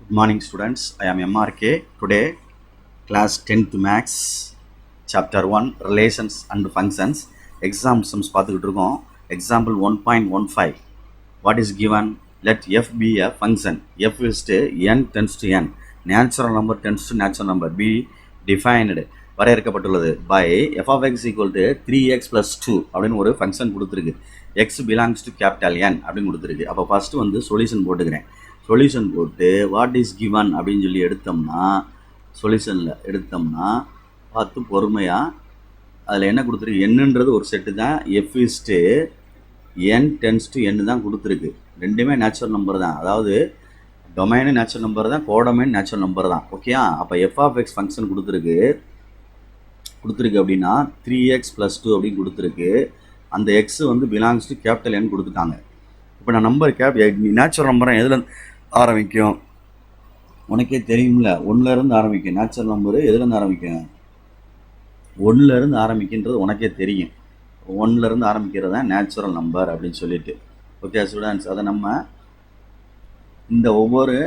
Good morning, students. I am MRK. Today, class 10th Max, Chapter 1, Relations and Functions. Exam sums பார்த்துக்கிட்டு இருக்கோம். Example 1.15. What is given? Let f be a function. F is to n tends to n. Natural number tends to natural number. Be defined. வரையறுக்கப்பட்டுள்ளது by f of x equal to 3x plus 2 அப்படின்னு ஒரு function கொடுத்துருக்கு. x belongs to capital N அப்படின்னு கொடுத்துருக்கு. அப்போ first வந்து solution போட்டுக்கிறேன். Solution போட்டு வாட் இஸ் கிவன் அப்படின்னு சொல்லி சொல்யூஷனில் எடுத்தோம்னா பார்த்து பொறுமையாக அதில் என்ன கொடுத்துருக்கு, என்னன்றது ஒரு செட்டு தான், F is N tends to N தான் கொடுத்துருக்கு. ரெண்டுமே நேச்சுரல் நம்பர் தான், அதாவது டொமைனும் நேச்சுரல் நம்பர் தான், கோடமைன் நேச்சுரல் நம்பர் தான். ஓகேயா? அப்போ எஃப் ஆஃப் எக்ஸ் ஃபங்க்ஷன் கொடுத்துருக்கு அப்படின்னா 3x + 2 அப்படின்னு கொடுத்துருக்கு. அந்த எக்ஸ் வந்து பிலாங்ஸ் டு கேபிட்டல் என் கொடுத்துட்டாங்க. இப்போ நான் நம்பர் நேச்சுரல் நம்பர் எதில் ஆரம்பிக்கும் உனக்கே தெரியும்ல, 1லேருந்து ஆரம்பிக்கும். நேச்சுரல் நம்பரு எதுலேருந்து ஆரம்பிக்கும்? 1லேருந்து ஆரம்பிக்கின்றது உனக்கே தெரியும். 1லேருந்து ஆரம்பிக்கிறது தான் நேச்சுரல் நம்பர் அப்படின்னு சொல்லிட்டு. ஓகே ஸ்டூடெண்ட்ஸ், அதை நம்ம இந்த ஒவ்வொரு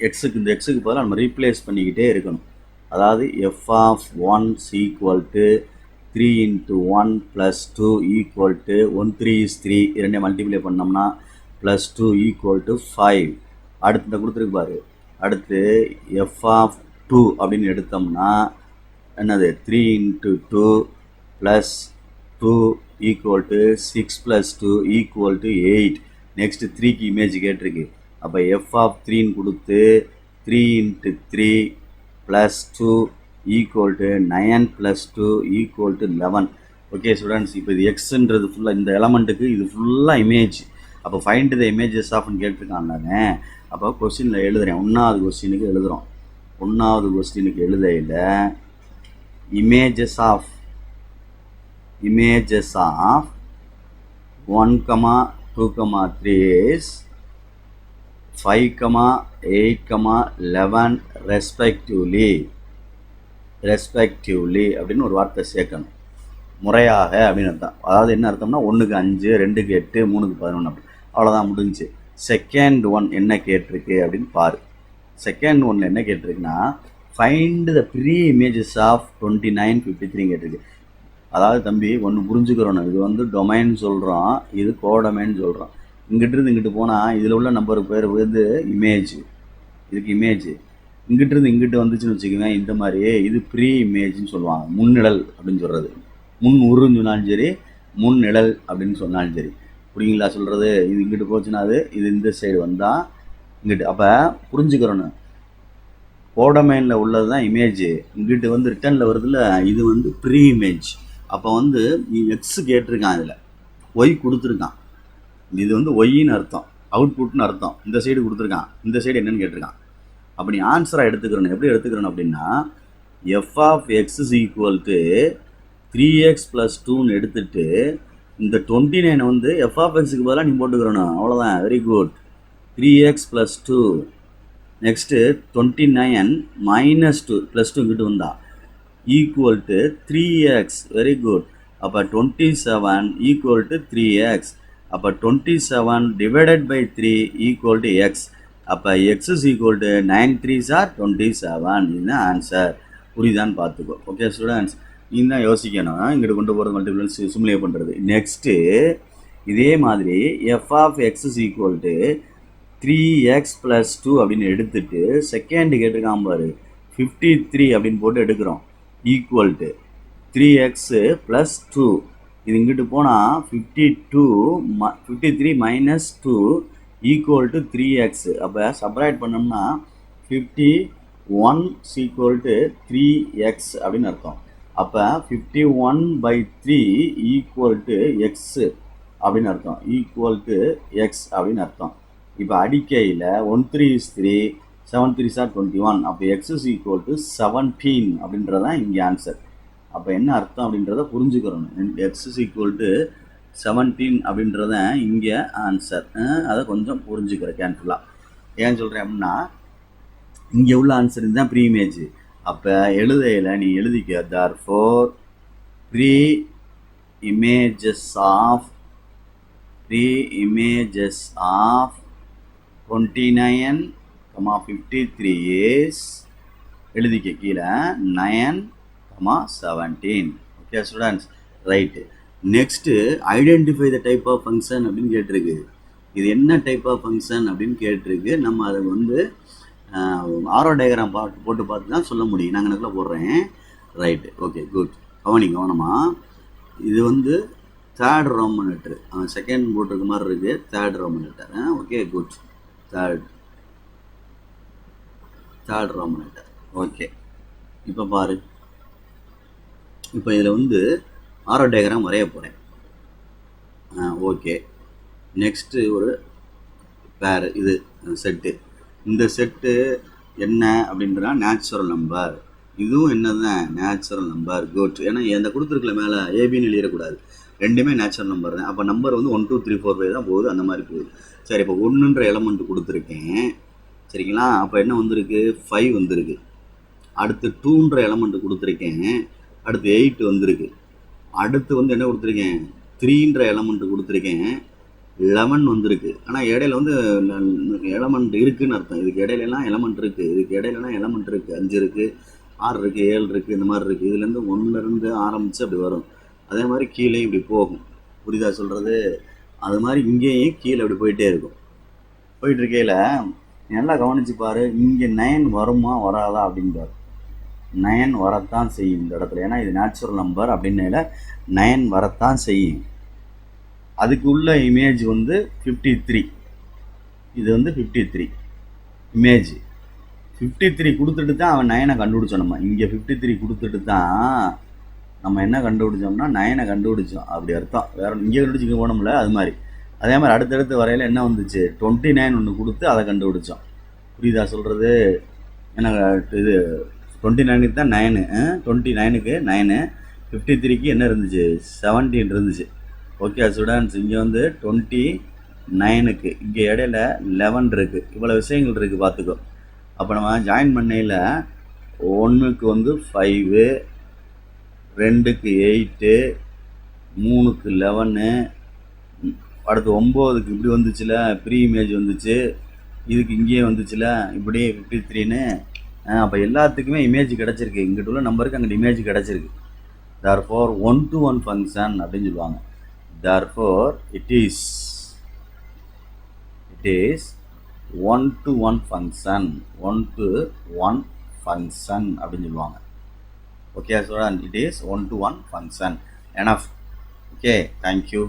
எக்ஸுக்கு, இந்த எக்ஸுக்கு பதிலாக நம்ம ரீப்ளேஸ் பண்ணிக்கிட்டே இருக்கணும். அதாவது F of 1 equal to 3 × 1 + 2 equal to 1 3 is 3 இரண்டே மல்டிப்ளை பண்ணோம்னா +2 ஈக்குவல் டு 5. அடுத்து இந்த கொடுத்துருக்கு பாரு. அடுத்து எஃப் ஆஃப் 2 அப்படின்னு எடுத்தோம்னா என்னது, 3 × 2 + 2 equal to 6 + 2 equal to 8. Next 3க்கு இமேஜ் கேட்டிருக்கு. அப்போ எஃப் ஆஃப் 3ன்னு கொடுத்து 3 × 3 + 2 equal to 9 + 2 equal to 11. Okay students, இப்போ இது எக்ஸுன்றது ஃபுல்லாக இந்த எலமெண்ட்டுக்கு இது ஃபுல்லாக இமேஜ். அப்போ ஃபைண்ட் த இமேஜஸ் ஆஃப்னு கேட்டிருக்காங்களாங்க. அப்போ கொஸ்டினில் எழுதுகிறேன். 1வது கொஸ்டினுக்கு எழுதுகிறோம். 1வது கொஸ்டினுக்கு எழுதையில் இமேஜஸ் ஆஃப் 1, 2, 3 is 5, 8, 11 ரெஸ்பெக்டிவ்லி அப்படின்னு ஒரு வார்த்தை சேர்க்கணும். முறையாக அப்படின்னு அர்த்தம். அதாவது என்ன அர்த்தம்னா 1க்கு 5, 2க்கு 8, 3க்கு 11 அப்படி. அவ்வளோதான், முடிஞ்சு. செகண்ட் ஒன் என்ன கேட்டிருக்கு அப்படின்னு பாரு. செகண்ட் ஒன்ல என்ன கேட்டிருக்குன்னா, find the pre images of 29, 53 கேட்டிருக்கு. அதாவது தம்பி ஒன்று புரிஞ்சுக்கிறோம், இது வந்து டொமைன் சொல்கிறோம், இது கோடொமைன் சொல்கிறோம். இங்கிட்டிருந்து இங்கிட்டு போனால் இதில் உள்ள நம்பருக்கு பேர் வந்து இமேஜ், இதுக்கு இமேஜ். இங்கிட்டிருந்து இங்கிட்டு வந்துச்சுன்னு வச்சுக்குவேன், இந்த மாதிரி இது ப்ரீ இமேஜ்னு சொல்லுவாங்க. முன்னிழல் அப்படின்னு சொல்கிறது. முன் உருன்னு சொன்னாலும் சரி, முன்னிழல் அப்படின்னு சொன்னாலும் சரி. புரியுங்களா சொல்கிறது? இது இங்கிட்டு போச்சுன்னா இது இந்த சைடு வந்தால் இங்கிட்டு. அப்போ புரிஞ்சுக்கிறோன்னு, கோடமைனில் உள்ளது தான் இமேஜ், இங்கிட்டு வந்து ரிட்டர்னில் வருதுல, இது வந்து ப்ரீ இமேஜ். அப்போ வந்து நீ எக்ஸ் கேட்டிருக்கான், இதில் ஒய் கொடுத்துருக்கான். இது வந்து ஒய்ன்னு அர்த்தம், அவுட்புட்னு அர்த்தம். இந்த சைடு கொடுத்துருக்கான், இந்த சைடு என்னன்னு கேட்டிருக்கான். அப்போ நீ ஆன்சராக எடுத்துக்கிறோன்னு. எப்படி எடுத்துக்கிறோன்னு அப்படின்னா, F of X is equal to 3x + 2ன்னு எடுத்துட்டு இந்த 29 வந்து எஃப் ஆஃப் எக்ஸுக்கு பதிலாக நீ போட்டுக்கிறணும். அவ்வளோதான், வெரி குட். 3x + 2 நெக்ஸ்ட்டு 29 - 2 +2 இங்கிட்டு வந்தா equal to 3x. Very good. அப்போ 27 ஈக்குவல் டு 3x. அப்போ 27 divided by 3 equal to x. அப்போ x is equal to 9 3s are 27. இதுதான் ஆன்சர். புரியுதான்னு பார்த்துக்கோ. ஓகே ஸ்டூடெண்ட்ஸ், நீ தான் யோசிக்கணும், இங்கிட்டு கொண்டு போகிறது மல்டிபிள்ஸ் சிமுலேட் பண்ணுறது. நெக்ஸ்ட்டு இதே மாதிரி F of X is equal to 3x + 2 அப்படின்னு எடுத்துட்டு செகண்ட் கேட்டிருக்கான் பாரு, 53 அப்படின்னு போட்டு எடுக்கிறோம். Equal to 3x + 2. இது இங்கிட்டு போனால் 53 - 2 ஈக்குவல் டு 3x. அப்போ சப்ராக்ட் பண்ணோம்னா 51 ஈக்குவல் டு 3x அப்படின்னு அர்த்தம். அப்போ 51/3 ஈக்குவல் டு எக்ஸ் அப்படின்னு அர்த்தம், ஈக்குவல் டு எக்ஸ் அப்படின்னு அர்த்தம். இப்போ அடிக்கையில் 1 3 is 3, 7 3s are 21. அப்போ எக்ஸ் இஸ் ஈக்குவல் டு 17 அப்படின்றதான் இங்கே ஆன்சர். அப்போ என்ன அர்த்தம் அப்படின்றத புரிஞ்சுக்கிறோம். எக்ஸ் இஸ் ஈக்குவல் டு 17 அப்படின்றத இங்கே ஆன்சர். அதை கொஞ்சம் புரிஞ்சுக்கிறேன் கேர்ஃபுல்லாக. ஏன்னு சொல்கிறேன் அப்படின்னா, இங்கே உள்ள ஆன்சர் இதுதான் ப்ரீ இமேஜ். அப்போ எழுதையில் நீ எழுதிக்க, therefore pre images of 29, 53 is எழுதிக்க கீழே 9, 17. Okay students, right. Next identify the type of function அப்படின்னு கேட்டிருக்கு. இது என்ன டைப் ஆஃப் ஃபங்க்ஷன் அப்படின்னு கேட்டிருக்கு. நம்ம அதை வந்து ஆரோ டயக்ராம் போட்டு பார்த்து தான் சொல்ல முடியும். நான் கணக்கில் போடுறேன். Right, okay, good. கவனமாக இது வந்து தேர்ட் ரோமன் லெட்டர். செகண்ட் போட்டிருக்க மாதிரி இருக்குது. Third Roman letter. Okay, good. Third Roman letter. Okay, இப்போ பாரு. இப்போ இதில் வந்து ஆரோ டயக்ராம் வரைய போகிறேன். ஓகே, நெக்ஸ்ட்டு ஒரு பேர், இது செட்டு. இந்த செட்டு என்ன அப்படின்றா நேச்சுரல் நம்பர். இதுவும் என்னதான் நேச்சுரல் நம்பர். குட். ஏன்னா எந்த கொடுத்துருக்கல மேலே ஏபின்னு எழுதிடக்கூடாது. ரெண்டுமே நேச்சுரல் நம்பர் தான். அப்போ நம்பர் வந்து 1 2 3 4 5 தான் போகுது. அந்த மாதிரி போகுது. சரி, இப்போ 1ன்ற எலமெண்ட் கொடுத்துருக்கேன். சரிங்களா? அப்போ என்ன வந்திருக்கு? 5 வந்திருக்கு. அடுத்து 2ன்ற எலமெண்ட் கொடுத்துருக்கேன். அடுத்து 8 வந்திருக்கு. அடுத்து வந்து என்ன கொடுத்துருக்கேன்? 3ன்ற எலமெண்ட் கொடுத்துருக்கேன். 11 வந்திருக்கு. ஆனால் இடையில வந்து எலமெண்ட் இருக்குதுன்னு அர்த்தம். இதுக்கு இடையிலலாம் எலமெண்ட் இருக்குது. இதுக்கு இடையிலலாம் எலமெண்ட் இருக்குது. 5 இருக்குது, 6 இருக்குது, 7 இருக்குது. இந்த மாதிரி இருக்குது. இதுலேருந்து 1லேருந்து ஆரம்பித்து அப்படி வரும். அதே மாதிரி கீழே இப்படி போகும். புரியுதா சொல்கிறது? அது மாதிரி இங்கேயும் கீழே அப்படி போயிட்டே இருக்கும். போயிட்டுருக்கையில் நல்லா கவனித்து பாரு. இங்கே 9 வருமா வராதா அப்படின்னு பாரு. 9 வரத்தான் செய்யும் இந்த இடத்துல. ஏன்னா இது நேச்சுரல் நம்பர் அப்படின்னால 9 வரத்தான் செய்யும். அதுக்கு உள்ள இமேஜ் வந்து 53. இது வந்து 53 இமேஜ். 53 கொடுத்துட்டு தான் அவன் 9 கண்டுபிடிச்சோம். நம்ம இங்கே 53 கொடுத்துட்டு தான் நம்ம என்ன கண்டுபிடிச்சோம்னா 9 கண்டுபிடிச்சோம். அப்படி அர்த்தம். வேற இங்கே கண்டுபிடிச்சிக்க போனோம்ல, அது மாதிரி. அதே மாதிரி அடுத்தடுத்து வரையில் என்ன வந்துச்சு? 29 ஒன்று கொடுத்து அதை கண்டுபிடிச்சோம். புரியுதா சொல்கிறது? ஏன்னா இது 29க்கு தான் 9, 29க்கு 9, 53க்கு என்ன இருந்துச்சு? 17 இருந்துச்சு. ஓகே ஸ்டூடெண்ட்ஸ், இங்கே வந்து 29க்கு இங்கே இடையில 11 இருக்குது. இவ்வளோ விஷயங்கள் இருக்குது, பார்த்துக்கோ. அப்போ நம்ம ஜாயின் பண்ணையில் 1க்கு வந்து 5, 2க்கு 8, 3க்கு 11, அடுத்து 9க்கு இப்படி வந்துச்சுல, ப்ரீ இமேஜ் வந்துச்சு. இதுக்கு இங்கேயே வந்துச்சுல, இப்படி 53ன்னு. அப்போ எல்லாத்துக்குமே இமேஜ் கிடச்சிருக்கு. இங்கிட்ட உள்ள நம்பருக்கு அங்கிட்ட இமேஜ் கிடச்சிருக்கு. therefore 1-to-1 ஃபங்க்ஷன் அப்படின்னு சொல்லுவாங்க. therefore it is 1-to-1 function. 1-to-1 function அப்படின்னு சொல்லுவாங்க. Okay student, it is 1-to-1 function. enough. okay, thank you.